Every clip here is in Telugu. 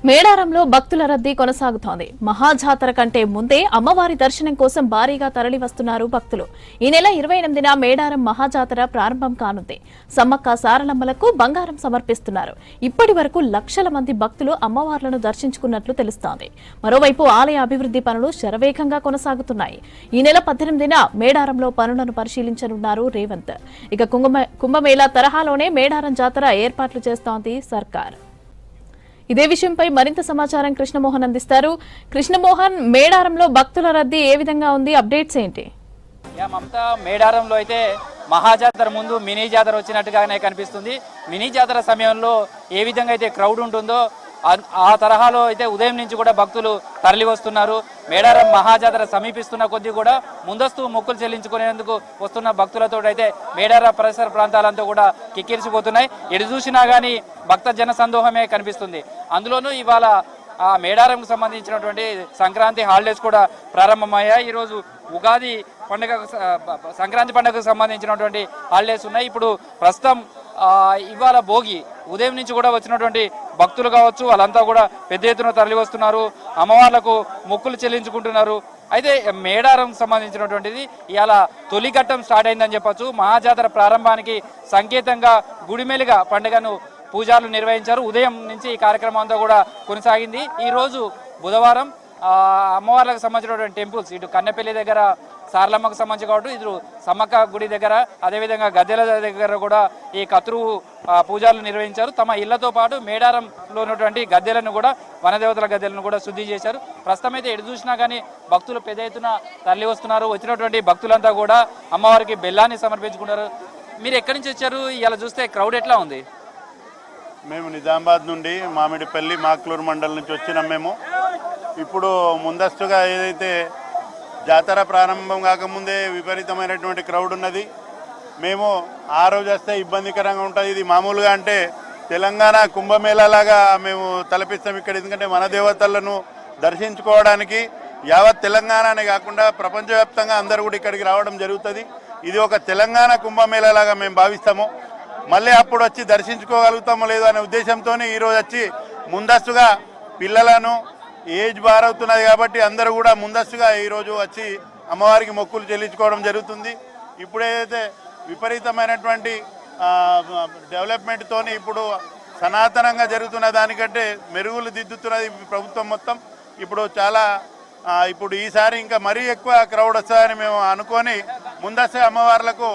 మేడారంలో భక్తుల రద్దీ కొనసాగుతోంది. మహాజాతర కంటే ముందే అమ్మవారి దర్శనం కోసం భారీగా తరలి వస్తున్నారు భక్తులు. ఈ నెల 28న మేడారం మహాజాతర ప్రారంభం కానుంది. సమ్మక్క సారలమ్మలకు బంగారం సమర్పిస్తున్నారు. ఇప్పటి వరకు లక్షల మంది భక్తులు అమ్మవార్లను దర్శించుకున్నట్లు తెలుస్తోంది. మరోవైపు ఆలయ అభివృద్ధి పనులు శరవేగంగా కొనసాగుతున్నాయి. ఈ నెల 18న మేడారంలో పనులను పరిశీలించనున్నారు రేవంత్. ఇక కుంభమేళా తరహాలోనే మేడారం జాతర ఏర్పాట్లు చేస్తోంది సర్కార్. ఇదే విషయంపై మరింత సమాచారం కృష్ణమోహన్ అందిస్తారు. కృష్ణమోహన్, మేడారంలో భక్తుల రద్దీ ఏ విధంగా ఉంది? అప్డేట్స్ ఏంటి? మమతా, మేడారంలో అయితే మహాజాతర ముందు మినీ జాతర వచ్చినట్టుగానే కనిపిస్తుంది. మినీ జాతర సమయంలో ఏ విధంగా అయితే క్రౌడ్ ఉంటుందో ఆ తరహాలో అయితే ఉదయం నుంచి కూడా భక్తులు తరలి వస్తున్నారు. మేడారం మహాజాతర సమీపిస్తున్న కొద్దీ కూడా ముందస్తు మొక్కులు చెల్లించుకునేందుకు వస్తున్న భక్తులతో అయితే మేడారం పరిసర ప్రాంతాలంతా కూడా కిక్కిరిసిపోతున్నాయి. ఎటు చూసినా కానీ భక్త జన సందోహమే కనిపిస్తుంది. అందులోనూ ఇవాళ మేడారంకు సంబంధించినటువంటి సంక్రాంతి హాలిడేస్ కూడా ప్రారంభమయ్యాయి. ఈరోజు ఉగాది పండుగ, సంక్రాంతి పండుగకు సంబంధించినటువంటి హాలిడేస్ ఉన్నాయి. ఇప్పుడు ప్రస్తుతం ఇవాళ భోగి ఉదయం నుంచి కూడా వచ్చినటువంటి భక్తులు కావచ్చు, వాళ్ళంతా కూడా పెద్ద ఎత్తున తరలి వస్తున్నారు. అమ్మవార్లకు మొక్కులు చెల్లించుకుంటున్నారు. అయితే మేడారం సంబంధించినటువంటిది ఇవాళ తొలి ఘట్టం స్టార్ట్ అయిందని చెప్పచ్చు. మహాజాతర ప్రారంభానికి సంకేతంగా గుడిమెలుగా పండుగను పూజలు నిర్వహించారు. ఉదయం నుంచి ఈ కార్యక్రమం అంతా కూడా కొనసాగింది. ఈరోజు బుధవారం అమ్మవార్లకు సంబంధించినటువంటి టెంపుల్స్, ఇటు కన్నెపల్లి దగ్గర సారలమ్మకు సంబంధించి కాబట్టి ఇటు సమ్మక్క గుడి దగ్గర, అదేవిధంగా గద్దెల దగ్గర కూడా ఈ కతురు పూజలు నిర్వహించారు. తమ ఇళ్లతో పాటు మేడారంలో ఉన్నటువంటి గద్దెలను కూడా, వనదేవతల గద్దెలను కూడా శుద్ధి చేశారు. ప్రస్తుతం అయితే ఎటు చూసినా కానీ భక్తులు పెద్ద ఎత్తున తరలి వస్తున్నారు. వచ్చినటువంటి భక్తులంతా కూడా అమ్మవారికి బెల్లాన్ని సమర్పించుకున్నారు. మీరు ఎక్కడి నుంచి వచ్చారు? ఇలా చూస్తే క్రౌడ్ ఎట్లా ఉంది? మేము నిజామాబాద్ నుండి మామిడిపల్లి మాక్లూరు మండలం నుంచి వచ్చినాం. మేము ఇప్పుడు ముందస్తుగా ఏదైతే జాతర ప్రారంభం కాకముందే విపరీతమైనటువంటి క్రౌడ్ ఉన్నది. మేము ఆ రోజు వస్తే ఇబ్బందికరంగా ఉంటుంది. ఇది మామూలుగా అంటే తెలంగాణ కుంభమేళాలాగా మేము తలపిస్తాం ఇక్కడ. ఎందుకంటే మన దేవతలను దర్శించుకోవడానికి యావత్ తెలంగాణనే కాకుండా ప్రపంచవ్యాప్తంగా అందరూ కూడా ఇక్కడికి రావడం జరుగుతుంది. ఇది ఒక తెలంగాణ కుంభమేళాలాగా మేము భావిస్తాము. మళ్ళీ అప్పుడు వచ్చి దర్శించుకోగలుగుతామో లేదో అనే ఉద్దేశంతో ఈరోజు వచ్చి ముందస్తుగా పిల్లలను ఏజ్ బార్ అవుతున్నది కాబట్టి అందరూ కూడా ముందస్తుగా ఈరోజు వచ్చి అమ్మవారికి మొక్కులు చెల్లించుకోవడం జరుగుతుంది. ఇప్పుడు ఏదైతే విపరీతమైనటువంటి డెవలప్మెంట్తో ఇప్పుడు సనాతనంగా జరుగుతున్న దానికంటే మెరుగులు దిద్దుతున్నది ప్రభుత్వం మొత్తం. ఇప్పుడు చాలా ఇప్పుడు ఈసారి ఇంకా మరీ ఎక్కువ క్రౌడ్ వస్తుందని మేము అనుకొని ముందస్తు అమ్మవార్లకు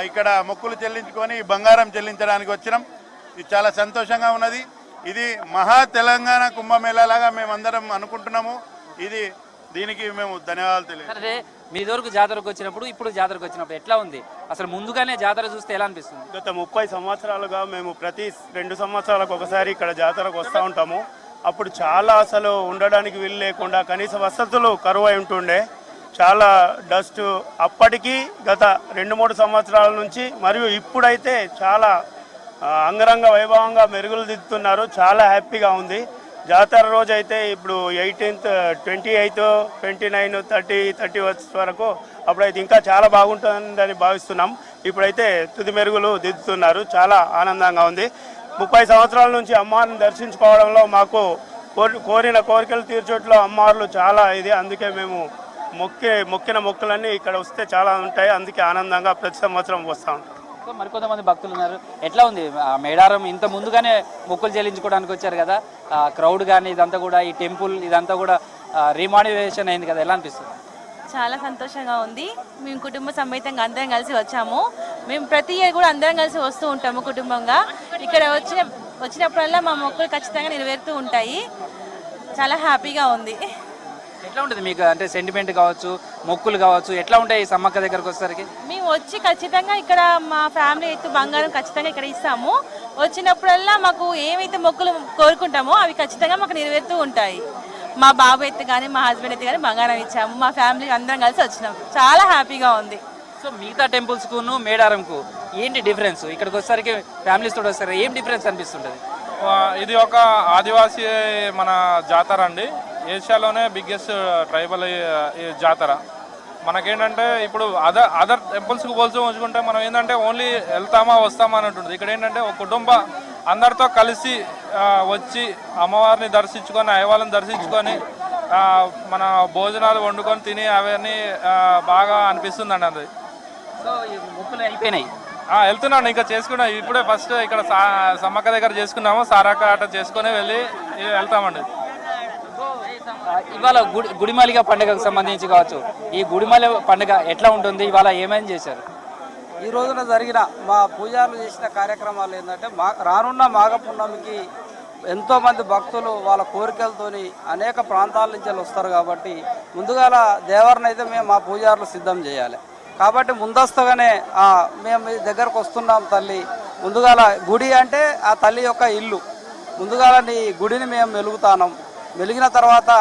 ఇక్కడ మొక్కులు చెల్లించుకొని బంగారం చెల్లించడానికి వచ్చినాం. ఇది చాలా సంతోషంగా ఉన్నది. ఇది మహా తెలంగాణ కుంభమేళాలాగా మేమందరం అనుకుంటున్నాము. దీనికి మేము ధన్యవాదాలు తెలియజేస్తాం. మీ వరకు జాతరకు వచ్చినప్పుడు, ఇప్పుడు జాతరకు వచ్చినప్పుడు ఎట్లా ఉంది? అసలు ముందుగానే జాతర చూస్తే ఎలా అనిపిస్తుంది? గత 30 సంవత్సరాలుగా మేము ప్రతి 2 సంవత్సరాలకు ఒకసారి ఇక్కడ జాతరకు వస్తూ ఉంటాము. అప్పుడు చాలా అసలు ఉండడానికి వీలు లేకుండా కనీస వసతులు కరువు అయి ఉంటుండే. చాలా డస్ట్. అప్పటికి గత 2-3 సంవత్సరాల నుంచి మరియు ఇప్పుడైతే చాలా అంగరంగ వైభవంగా మెరుగులు దిద్దుతున్నారు. చాలా హ్యాపీగా ఉంది. జాతర రోజు అయితే ఇప్పుడు 18th, 28th, 29, 30 వరకు అప్పుడైతే ఇంకా చాలా బాగుంటుందని భావిస్తున్నాం. ఇప్పుడైతే తుది మెరుగులు దిద్దుతున్నారు. చాలా ఆనందంగా ఉంది. 30 సంవత్సరాల నుంచి అమ్మవారిని దర్శించుకోవడంలో మాకు కోరిన కోరికలు తీర్చోట్లో అమ్మవార్లు చాలా ఇది. అందుకే మేము మొక్కిన మొక్కులన్నీ ఇక్కడ వస్తే చాలా ఉంటాయి. అందుకే ఆనందంగా ప్రతి సంవత్సరం వస్తూ ఉంటాం. మరికొంతమంది భక్తులు ఉన్నారు. ఎట్లా ఉంది మేడారం? ఇంత ముందుగానే మొక్కులు చెల్లించుకోవడానికి వచ్చారు కదా, క్రౌడ్ కానీ ఇదంతా కూడా, ఈ టెంపుల్ ఇదంతా కూడా రీమాడిఫికేషన్ అయింది కదా, ఎలా అనిపిస్తుంది? చాలా సంతోషంగా ఉంది. మేము కుటుంబ సమేతంగా అందరం కలిసి వచ్చాము. మేము ప్రతి ఇయర్ కూడా అందరం కలిసి వస్తూ ఉంటాము కుటుంబంగా. ఇక్కడ వచ్చినప్పుడల్లా మా మొక్కులు ఖచ్చితంగా నెరవేరుతూ ఉంటాయి. చాలా హ్యాపీగా ఉంది. ఎట్లా ఉంటుంది మీకు? అంటే సెంటిమెంట్ కావచ్చు, మొక్కులు కావచ్చు, ఎట్లా ఉంటాయి సమ్మక్క దగ్గరకు వచ్చేసరికి? మేము వచ్చి ఖచ్చితంగా ఇక్కడ మా ఫ్యామిలీ ఎత్తు బంగారం ఖచ్చితంగా ఇక్కడ ఇస్తాము. వచ్చినప్పుడల్లా మాకు ఏమైతే మొక్కులు కోరుకుంటామో అవి ఖచ్చితంగా మాకు నెరవేరుతూ ఉంటాయి. మా బాబు ఎత్తు కానీ మా హస్బెండ్ ఎత్తు కానీ బంగారం ఇచ్చాము. మా ఫ్యామిలీ అందరం కలిసి వచ్చినాం. చాలా హ్యాపీగా ఉంది. సో మిగతా టెంపుల్స్కును మేడారంకు ఏంటి డిఫరెన్స్? ఇక్కడికి వచ్చేసరికి ఫ్యామిలీస్ తోటి వస్తారు, ఏం డిఫరెన్స్ అనిపిస్తుంటుంది? ఇది ఒక ఆదివాసీ మన జాతర అండి. ఏషియాలోనే బిగ్గెస్ట్ ట్రైబల్ జాతర. మనకేంటంటే ఇప్పుడు అదర్ టెంపుల్స్కి పోల్చుకుంటే మనం ఏంటంటే ఓన్లీ వెళ్తామా వస్తామా అని ఉంటుంది. ఇక్కడ ఏంటంటే ఒక కుటుంబ అందరితో కలిసి వచ్చి అమ్మవారిని దర్శించుకొని అయ్యవాళ్ళని దర్శించుకొని మన భోజనాలు వండుకొని తిని అవన్నీ బాగా అనిపిస్తుందండి అది. సో ఈ మొక్కులు అయిపోయినాయి, వెళ్తున్నాను ఇంకా చేసుకున్నా. ఇప్పుడే ఫస్ట్ ఇక్కడ సమ్మక్క దగ్గర చేసుకున్నాము, సారాక ఆట చేసుకొని వెళ్తామండి. ఇవాళ గుడిమాలిక పండుగకు సంబంధించి కావచ్చు, ఈ గుడిమాలి పండుగ ఎట్లా ఉంటుంది, ఇవాళ ఏమేమి చేశారు? ఈ రోజున జరిగిన మా పూజారులు చేసిన కార్యక్రమాలు ఏంటంటే రానున్న మాఘ పున్నమికి ఎంతోమంది భక్తులు వాళ్ళ కోరికలతోని అనేక ప్రాంతాల నుంచి వస్తారు కాబట్టి ముందుగాల దేవరని అయితే మేము మా పూజారులు సిద్ధం చేయాలి. కాబట్టి ముందస్తుగానే మేము మీ దగ్గరకు వస్తున్నాం తల్లి, ముందుగాల గుడి అంటే ఆ తల్లి యొక్క ఇల్లు, ముందుగాల నీ గుడిని మేము మెలుగుతాం. మెలిగిన తర్వాత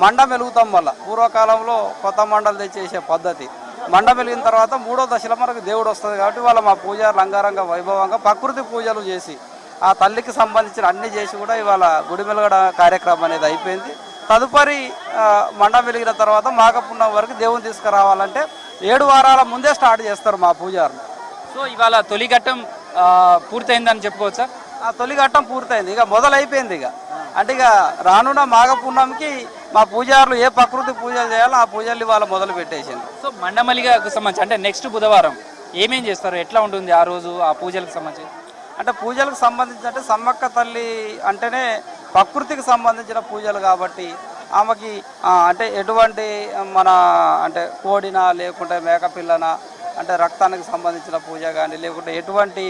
మండ మెలుగుతాం. వల్ల పూర్వకాలంలో కొత్త మండలు తెచ్చేసే పద్ధతి. మండ మెలిగిన తర్వాత 3వ దశలో మనకు దేవుడు వస్తుంది కాబట్టి వాళ్ళ మా పూజారులు అంగరంగ వైభవంగా ప్రకృతి పూజలు చేసి ఆ తల్లికి సంబంధించిన అన్ని చేసి కూడా ఇవాళ గుడి మెలగడ కార్యక్రమం అనేది అయిపోయింది. తదుపరి మండ వెలిగిన తర్వాత మాఘ పున్నమి వరకు దేవుని తీసుకురావాలంటే 7 వారాల ముందే స్టార్ట్ చేస్తారు మా పూజారులు. సో ఇవాళ తొలి ఘట్టం పూర్తయిందని చెప్పుకోవచ్చా? ఆ తొలి ఘట్టం పూర్తయింది, ఇక మొదలైపోయింది. అంటే ఇక రానున్న మాఘ పున్నమికి మా పూజారులు ఏ ప్రకృతి పూజలు చేయాలో ఆ పూజలు ఇవాళ మొదలు పెట్టేసింది. సో మండమలిగకు సంబంధించి అంటే నెక్స్ట్ బుధవారం ఏమేం చేస్తారు, ఎట్లా ఉంటుంది ఆ రోజు ఆ పూజలకు సంబంధించి? అంటే పూజలకు సంబంధించి అంటే సమ్మక్క తల్లి అంటేనే ప్రకృతికి సంబంధించిన పూజలు కాబట్టి ఆమెకి అంటే ఎటువంటి మన అంటే కోడినా లేకుంటే మేకపిల్లనా అంటే రక్తానికి సంబంధించిన పూజ కానీ లేకుంటే ఎటువంటి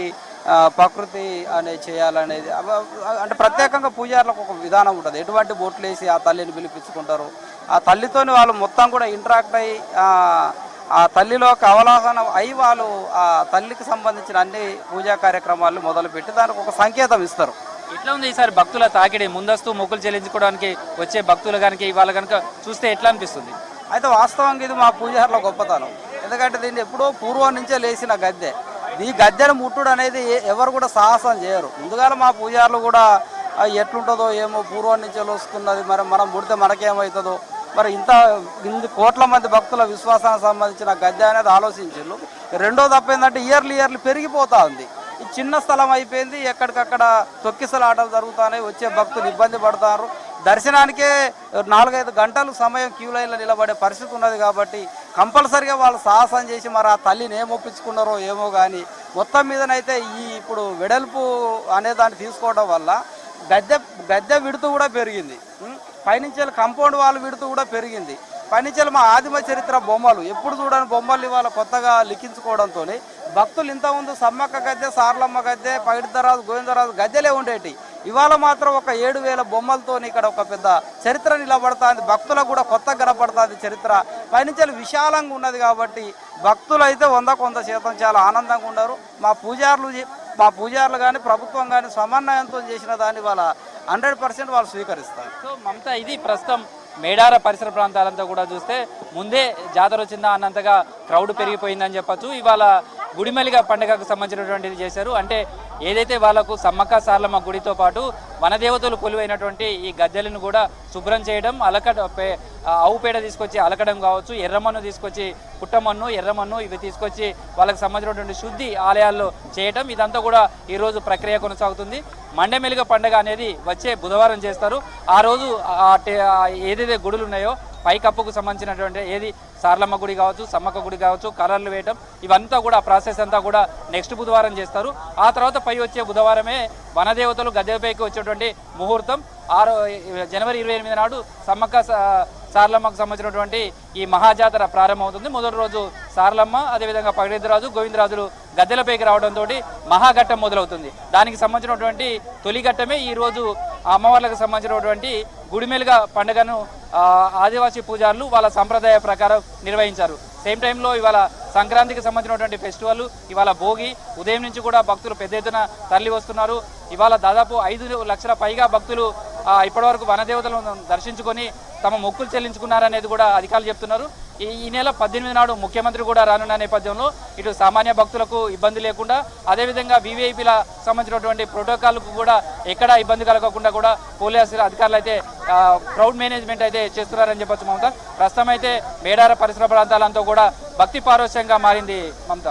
ప్రకృతి అనేది చేయాలనేది అంటే ప్రత్యేకంగా పూజారులకు ఒక విధానం ఉంటుంది. ఎటువంటి బొట్లు వేసి ఆ తల్లిని పిలిపించుకుంటారు, ఆ తల్లితోని వాళ్ళు మొత్తం కూడా ఇంటరాక్ట్ అయ్యి ఆ తల్లిలోకి అవగాహన అయి వాళ్ళు ఆ తల్లికి సంబంధించిన అన్ని పూజా కార్యక్రమాలు మొదలుపెట్టి దానికి ఒక సంకేతం ఇస్తారు. ఎట్లా ఉంది ఈసారి భక్తుల తాకిడి? ముందస్తు మొక్కులు చెల్లించుకోవడానికి వచ్చే భక్తులు కనుక ఇవాళ కనుక చూస్తే ఎట్లా అనిపిస్తుంది? అయితే వాస్తవంగా ఇది మా పూజారుల గొప్పతనం. ఎందుకంటే దీన్ని ఎప్పుడో పూర్వం నుంచే లేచిన గద్దె. ఈ గద్దెను ముట్టుడు అనేది ఎవరు కూడా సాహసం చేయరు. ముందుగా మా పూజారులు కూడా ఎట్లుంటుందో ఏమో పూర్వం నుంచే వస్తున్నది, మరి మనం ముడితే మనకేమవుతుందో, మరి ఇన్ని కోట్ల మంది భక్తుల విశ్వాసానికి సంబంధించిన గద్దె అనేది ఆలోచించారు. రెండో తప్ప ఏంటంటే ఇయర్లీ పెరిగిపోతూ ఉంది. ఈ చిన్న స్థలం అయిపోయింది, ఎక్కడికక్కడ తొక్కిసలాటలు జరుగుతున్నాయి, వచ్చే భక్తులు ఇబ్బంది పడతారు. దర్శనానికే 4-5 గంటలు సమయం క్యూ లైన్లో నిలబడే పరిస్థితి ఉన్నది కాబట్టి కంపల్సరిగా వాళ్ళు సాహసం చేసి మరి ఆ తల్లిని ఏం ఒప్పించుకున్నారో ఏమో కానీ మొత్తం మీదనైతే ఇప్పుడు వెడల్పు అనే దాన్ని తీసుకోవడం వల్ల గద్దె విడుతూ కూడా పెరిగింది. పైనుంచి కంపౌండ్ వాళ్ళు విడుతూ కూడా పెరిగింది. పైనుంచి మా ఆదిమ చరిత్ర బొమ్మలు ఎప్పుడు చూడని బొమ్మలు ఇవాళ కొత్తగా లిఖించుకోవడంతో భక్తులు ఇంతకుముందు సమ్మక్క గద్దె, సార్లమ్మ గద్దె, పైడితరాజు, గోవిందరాజు గద్దెలే ఉండేటి. ఇవాళ మాత్రం ఒక 7,000 బొమ్మలతో ఇక్కడ ఒక పెద్ద చరిత్ర నిలబడుతుంది. భక్తులకు కూడా కొత్తగా కనపడుతుంది చరిత్ర. పైనుంచి విశాలంగా ఉన్నది కాబట్టి భక్తులు అయితే 100% చాలా ఆనందంగా ఉన్నారు. మా పూజారులు కానీ ప్రభుత్వం కానీ సమన్వయంతో చేసిన దాన్ని వాళ్ళ 100% వాళ్ళు స్వీకరిస్తారు. సో మమత, ఇది ప్రస్తుతం మేడార పరిసర ప్రాంతాలంతా కూడా చూస్తే ముందే జాతర వచ్చిందా అన్నంతగా క్రౌడ్ పెరిగిపోయిందని చెప్పచ్చు. ఇవాళ గుడిమెలిగ పండుగకు సంబంధించినటువంటిది చేశారు. అంటే ఏదైతే వాళ్ళకు సమ్మక్క సార్లమ్మ గుడితో పాటు వనదేవతలు కొలువైనటువంటి ఈ గద్దెలను కూడా శుభ్రం చేయడం, ఆవు పేడ తీసుకొచ్చి అలకడం కావచ్చు, ఎర్రమన్ను తీసుకొచ్చి పుట్టమన్ను, ఎర్రమన్ను ఇవి తీసుకొచ్చి వాళ్ళకి సంబంధించినటువంటి శుద్ధి ఆలయాల్లో చేయటం, ఇదంతా కూడా ఈరోజు ప్రక్రియ కొనసాగుతుంది. మండమెలిగ పండుగ అనేది వచ్చే బుధవారం చేస్తారు. ఆ రోజు ఏదైతే గుడులు ఉన్నాయో పైకప్పుకు సంబంధించినటువంటి ఏది సార్లమ్మ గుడి కావచ్చు, సమ్మక్క గుడి కావచ్చు, కలర్లు వేయటం, ఇవంతా కూడా ప్రాసెస్ అంతా కూడా నెక్స్ట్ బుధవారం చేస్తారు. ఆ తర్వాత పై వచ్చే బుధవారమే వనదేవతలు గద్దెపైకి వచ్చేటువంటి ముహూర్తం. జనవరి 28 నాడు సమ్మక్క సార్లమ్మకు సంబంధించినటువంటి ఈ మహాజాతర ప్రారంభమవుతుంది. మొదటి రోజు సార్లమ్మ, అదేవిధంగా పగిడిద్దరాజు, గోవిందరాజులు గద్దెలపైకి రావడంతో మహాఘట్టం మొదలవుతుంది. దానికి సంబంధించినటువంటి తొలి ఘట్టమే ఈరోజు అమ్మవార్లకు సంబంధించినటువంటి గుడిమెలుగ పండుగను ఆదివాసీ పూజారులు వాళ్ళ సంప్రదాయ ప్రకారం నిర్వహించారు. సేమ్ టైంలో ఇవాళ సంక్రాంతికి సంబంధించినటువంటి ఫెస్టివల్, ఇవాళ భోగి, ఉదయం నుంచి కూడా భక్తులు పెద్ద ఎత్తున తరలి వస్తున్నారు. ఇవాళ దాదాపు 5 లక్షల పైగా భక్తులు ఇప్పటివరకు వనదేవతలను దర్శించుకొని తమ మొక్కులు చెల్లించుకున్నారనేది కూడా అధికారులు చెప్తున్నారు. ఈ నెల 18 నాడు ముఖ్యమంత్రి కూడా రానున్న నేపథ్యంలో ఇటు సామాన్య భక్తులకు ఇబ్బంది లేకుండా, అదేవిధంగా వీవీఐపీల సంబంధించినటువంటి ప్రోటోకాల్కు కూడా ఎక్కడా ఇబ్బంది కలగకుండా కూడా పోలీసు అధికారులు అయితే క్రౌడ్ మేనేజ్మెంట్ అయితే చేస్తున్నారని చెప్పొచ్చు మమత. ప్రస్తుతం అయితే మేడార పరిసర ప్రాంతాలంతా కూడా భక్తి పారవశ్యంగా మారింది మమత.